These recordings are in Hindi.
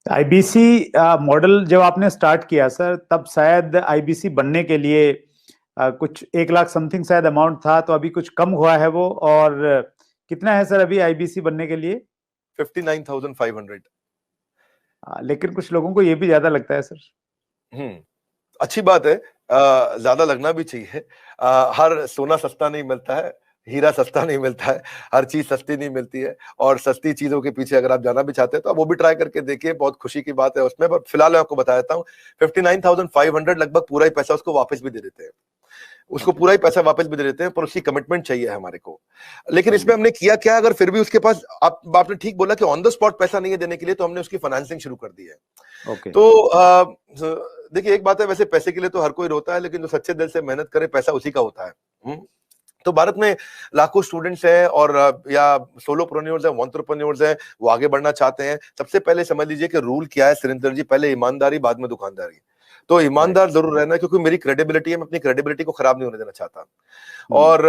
आईबीसी मॉडल जब आपने स्टार्ट किया सर, तब शायद आईबीसी बनने के लिए कुछ 1 लाख समथिंग शायद अमाउंट था, तो अभी कुछ कम हुआ है वो, और कितना है सर अभी आईबीसी बनने के लिए? 59,500। लेकिन कुछ लोगों को ये भी ज्यादा लगता है सर। अच्छी बात है, ज्यादा लगना भी चाहिए। हर सोना सस्ता नहीं मिलता है, हीरा सस्ता नहीं मिलता है, हर चीज सस्ती नहीं मिलती है। और सस्ती चीजों के पीछे अगर आप जाना भी चाहते हैं तो आप वो भी ट्राई करके देखिए, बहुत खुशी की बात है उसमें। पर फिलहाल मैं आपको बता देता हूँ, 59,500 लगभग पूरा ही पैसा उसको वापस भी दे देते हैं, उसको पूरा ही पैसा वापस भी दे देते हैं, पर उसकी कमिटमेंट चाहिए हमारे को। लेकिन इसमें हमने किया क्या, अगर फिर भी उसके पास, आपने ठीक बोला कि ऑन द स्पॉट पैसा नहीं है देने के लिए, तो हमने उसकी फाइनेंसिंग शुरू कर दी है। तो देखिए, एक बात है, वैसे पैसे के लिए तो हर कोई रोता है, लेकिन जो सच्चे दिल से मेहनत करे पैसा उसी का होता है। तो भारत में लाखों स्टूडेंट्स हैं, और या सोलोप्रेन्योर्स हैं, एंटरप्रेन्योर्स हैं, वो आगे बढ़ना चाहते हैं। सबसे पहले समझ लीजिए कि रूल क्या है सुरेंद्र जी, पहले ईमानदारी, बाद में दुकानदारी। तो ईमानदार जरूर रहना है, क्योंकि मेरी क्रेडिबिलिटी है, मैं अपनी क्रेडिबिलिटी को खराब नहीं होने देना चाहता। और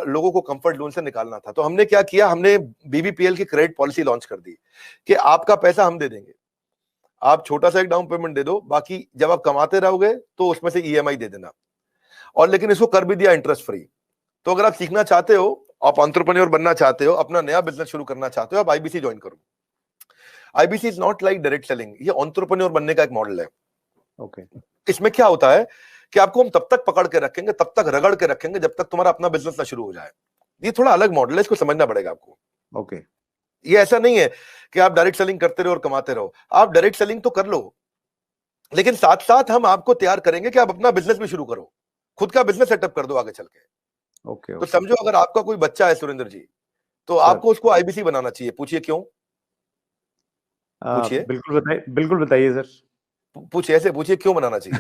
लोगों को कंफर्ट जोन से निकालना था। तो हमने क्या किया, हमने बीबीपीएल की क्रेडिट पॉलिसी लॉन्च कर दी कि आपका पैसा हम दे देंगे, आप छोटा सा एक डाउन पेमेंट दे दो, बाकी जब आप कमाते रहोगे तो उसमें से ईएमआई दे देना। और लेकिन इसको कर भी दिया इंटरेस्ट फ्री। तो अगर आप सीखना चाहते हो, आप एंटरप्रेन्योर बनना चाहते हो, अपना नया बिजनेस शुरू करना चाहते हो, आप आईबीसी ज्वाइन करो। IBC is not like direct selling, ये एंटरप्रेन्योर बनने का एक मॉडल है। इसमें क्या होता है कि आपको हम तब तक पकड़ के रखेंगे, तब तक रगड़ के रखेंगे, जब तक तुम्हारा अपना बिजनेस ना शुरू हो जाए। ये थोड़ा अलग मॉडल है, इसको समझना पड़ेगा आपको। ये ऐसा नहीं है कि आप डायरेक्ट सेलिंग करते रहो और कमाते रहो। आप डायरेक्ट सेलिंग तो कर लो, लेकिन साथ साथ हम आपको तैयार करेंगे कि आप अपना बिजनेस भी शुरू करो, खुद का बिजनेस सेटअप कर दो आगे चल के। तो समझो, अगर आपका कोई बच्चा है सुरेंद्र जी, तो आपको उसको आईबीसी बनाना चाहिए। पूछिए क्यों? पूछिए, बिल्कुल बताइए सर। पूछिए, ऐसे पूछिए क्यों बनाना चाहिए।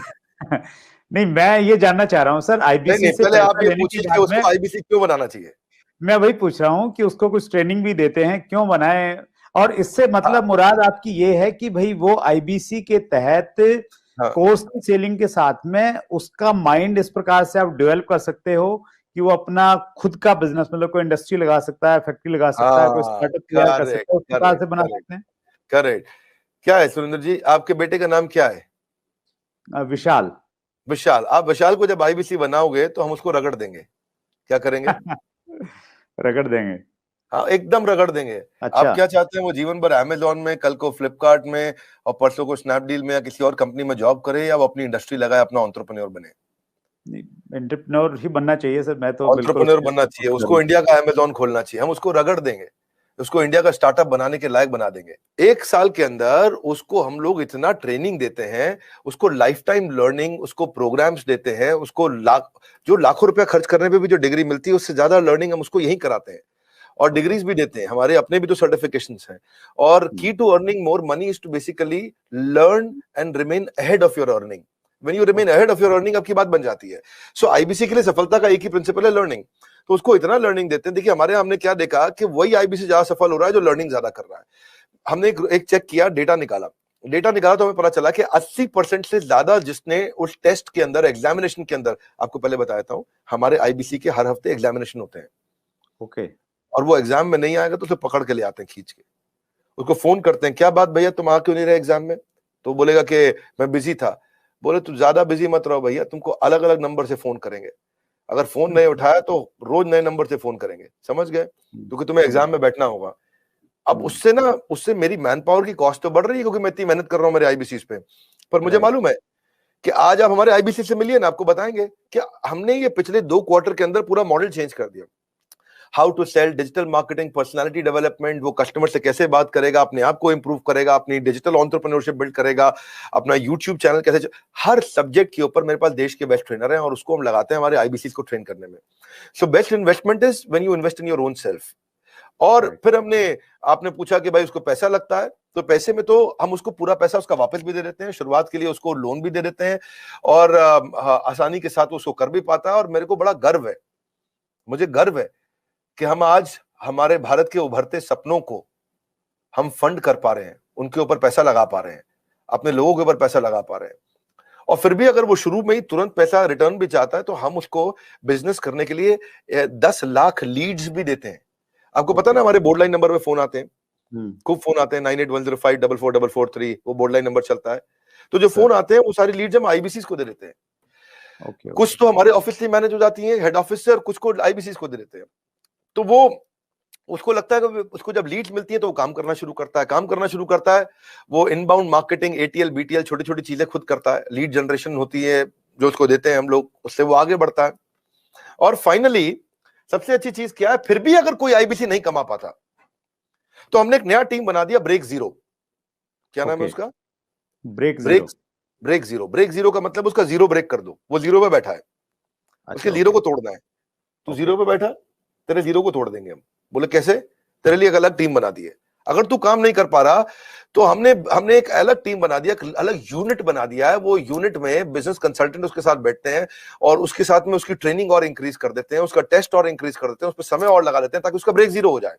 नहीं, मैं ये जानना चाह रहा हूँ सर, आईबीसी से पहले आप पैसा ये लेने के पूछिए कि बाद में उसको आईबीसी क्यों बनाना चाहिए। मैं वही पूछ रहा हूँ कि उसको कुछ ट्रेनिंग भी देते हैं, क्यों बनाए? और इससे मतलब मुराद आपकी ये है कि भाई वो आईबीसी के तहत कोर्स की सेलिंग के साथ में उसका माइंड इस प्रकार से आप डेवलप कर सकते हो कि वो अपना खुद का बिजनेस, मतलब कोई इंडस्ट्री लगा सकता है, फैक्ट्री लगा सकता है, कोई स्टार्टअप तैयार कर सकता है, उस प्रकार से बना सकते हैं। करेक्ट। क्या है सुरेंद्र जी, आपके बेटे का नाम क्या है? विशाल। विशाल। आप विशाल को जब आईबीसी बनाओगे तो हम उसको रगड़ देंगे। क्या करेंगे? रगड़ देंगे। हाँ, एकदम रगड़ देंगे। अच्छा। आप क्या चाहते हैं वो जीवन भर अमेजोन में, कल को फ्लिपकार्ट में, और परसों को स्नैपडील में या किसी और कंपनी में जॉब करे, या वो अपनी इंडस्ट्री लगाए, अपना एंटरप्रेन्योर बने? एंटरप्रेन्योर ही बनना चाहिए सर, मैं तो बिल्कुल एंटरप्रेन्योर बनना चाहिए, उसको इंडिया का अमेजोन खोलना चाहिए। हम उसको रगड़ देंगे, उसको इंडिया का स्टार्टअप बनाने के लायक बना देंगे। 1 साल के अंदर उसको हम लोग इतना ट्रेनिंग देते हैं, उसको लाइफ टाइम लर्निंग, उसको प्रोग्राम्स देते हैं, उसको जो लाखों रुपया खर्च करने पे भी जो डिग्री मिलती है, उससे ज्यादा लर्निंग हम उसको यहीं कराते हैं। और डिग्रीज भी देते हैं, हमारे अपने भी तो सर्टिफिकेशंस हैं। और key to earning more money is to basically learn and remain ahead of your earning. When you remain ahead of your earning, आपकी बात बन जाती है। सो आईबीसी के लिए सफलता का एक ही प्रिंसिपल है, लर्निंग। तो उसको इतना लर्निंग देते हैं। देखिए, हमारे यहाँ हमने क्या देखा कि वही आईबीसी ज्यादा सफल हो रहा है जो लर्निंग ज्यादा कर रहा है। हमने एक चेक किया, डेटा निकाला तो हमें पता चला कि 80% से ज्यादा जिसने उस टेस्ट के अंदर, एग्जामिनेशन के अंदर, आपको पहले बता देता हूं, हमारे आईबीसी के हर हफ्ते एग्जामिनेशन होते हैं। और वो एग्जाम में नहीं आएगा तो उसे पकड़ के ले आते हैं खींच के, उसको फोन करते हैं, क्या बात भैया तुम आ क्यों नहीं रहे एग्जाम में? तो बोलेगा कि मैं बिजी था। बोले तू ज्यादा बिजी मत रहो भैया, तुमको अलग अलग नंबर से फोन करेंगे, अगर फोन नहीं उठाया तो रोज नए नंबर से फोन करेंगे, समझ गए? क्योंकि तुम्हें एग्जाम में बैठना होगा। अब उससे मेरी मैन पावर की कॉस्ट तो बढ़ रही है, क्योंकि मैं इतनी मेहनत कर रहा हूं मेरे आईबीसी पे। पर मुझे मालूम है कि आज आप हमारे आईबीसी से मिलिए ना, आपको बताएंगे कि हमने ये पिछले 2 क्वार्टर के अंदर पूरा मॉडल चेंज कर दिया। How to sell, digital marketing, personality development, वो कस्टमर से कैसे बात करेगा, अपने आप को इंप्रूव करेगा, अपनी डिजिटल एंटरप्रेन्योरशिप बिल्ड करेगा, अपना यूट्यूब चैनल कैसे, हर सब्जेक्ट के ऊपर मेरे पास देश के बेस्ट ट्रेनर हैं, और उसको हम लगाते हैं हमारे आईबीसी को ट्रेन करने में। So best investment is when you invest in your own self. और फिर आपने पूछा कि भाई उसको पैसा लगता है, तो पैसे में तो हम उसको पूरा पैसा उसका वापस भी दे देते हैं, शुरुआत के लिए उसको लोन भी दे देते हैं, और आसानी के साथ उसको कर भी पाता है। और मेरे को बड़ा गर्व है, मुझे गर्व है कि हम आज हमारे भारत के उभरते सपनों को हम फंड कर पा रहे हैं, उनके ऊपर पैसा लगा पा रहे हैं, अपने लोगों के ऊपर पैसा लगा पा रहे हैं। और फिर भी अगर वो शुरू में ही तुरंत पैसा रिटर्न भी चाहता है, तो हम उसको बिजनेस करने के लिए 10 लाख लीड्स भी देते हैं। आपको पता ना, हमारे बोर्ड लाइन नंबर पे फोन आते हैं, खूब फोन आते हैं 9810544443, वो बोर्ड लाइन नंबर चलता है। तो जो फोन आते हैं वो सारी लीड्स हम आईबीसी को दे देते हैं। कुछ तो हमारे ऑफिस से मैनेज हो जाती है हेड ऑफिस से, और कुछ को आईबीसी को दे देते हैं। तो वो उसको लगता है कि उसको जब लीड्स मिलती है तो वो काम करना शुरू करता है। वो इनबाउंड मार्केटिंग, एटीएल, बीटीएल, छोटी छोटी चीजें खुद करता है। लीड जनरेशन होती है जो उसको देते हैं हम लोग, उससे वो आगे बढ़ता है। और फाइनली सबसे अच्छी चीज क्या है, फिर भी अगर कोई आईबीसी नहीं कमा पाता तो हमने एक नया टीम बना दिया, ब्रेक जीरो। क्या नाम है उसका? Break zero. ब्रेक जीरो का मतलब उसका जीरो ब्रेक कर दो। वो जीरो पे बैठा है, उसके जीरो को तोड़ना है। तू जीरो पे बैठा, तेरे जीरो को तोड़ देंगे हम। बोले कैसे? तेरे लिए एक अलग टीम बना दी है। अगर तू काम नहीं कर पा रहा तो हमने एक अलग टीम बना दिया, अलग यूनिट बना दिया है। वो यूनिट में बिजनेस कंसल्टेंट उसके साथ बैठते हैं और उसके साथ में उसकी ट्रेनिंग और इंक्रीज कर देते हैं, उसका टेस्ट और इंक्रीज कर देते हैं, उस पर समय और लगा देते हैं ताकि उसका ब्रेक जीरो हो जाए।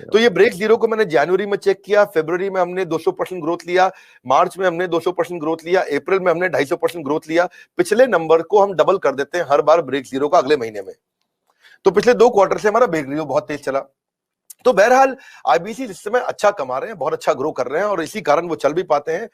तो ये ब्रेक जीरो को मैंने जनवरी में चेक किया, फरवरी में हमने 200% ग्रोथ लिया, मार्च में हमने 200% ग्रोथ लिया, अप्रैल में हमने 250% ग्रोथ लिया। पिछले नंबर को हम डबल कर देते हैं हर बार ब्रेक जीरो का अगले महीने में। तो पिछले 2 क्वार्टर से हमारा ब्रेक जीरो बहुत तेज चला। तो बहरहाल आईबीसी इस समय अच्छा कमा रहे हैं, बहुत अच्छा ग्रो कर रहे हैं, और इसी कारण वो चल भी पाते हैं।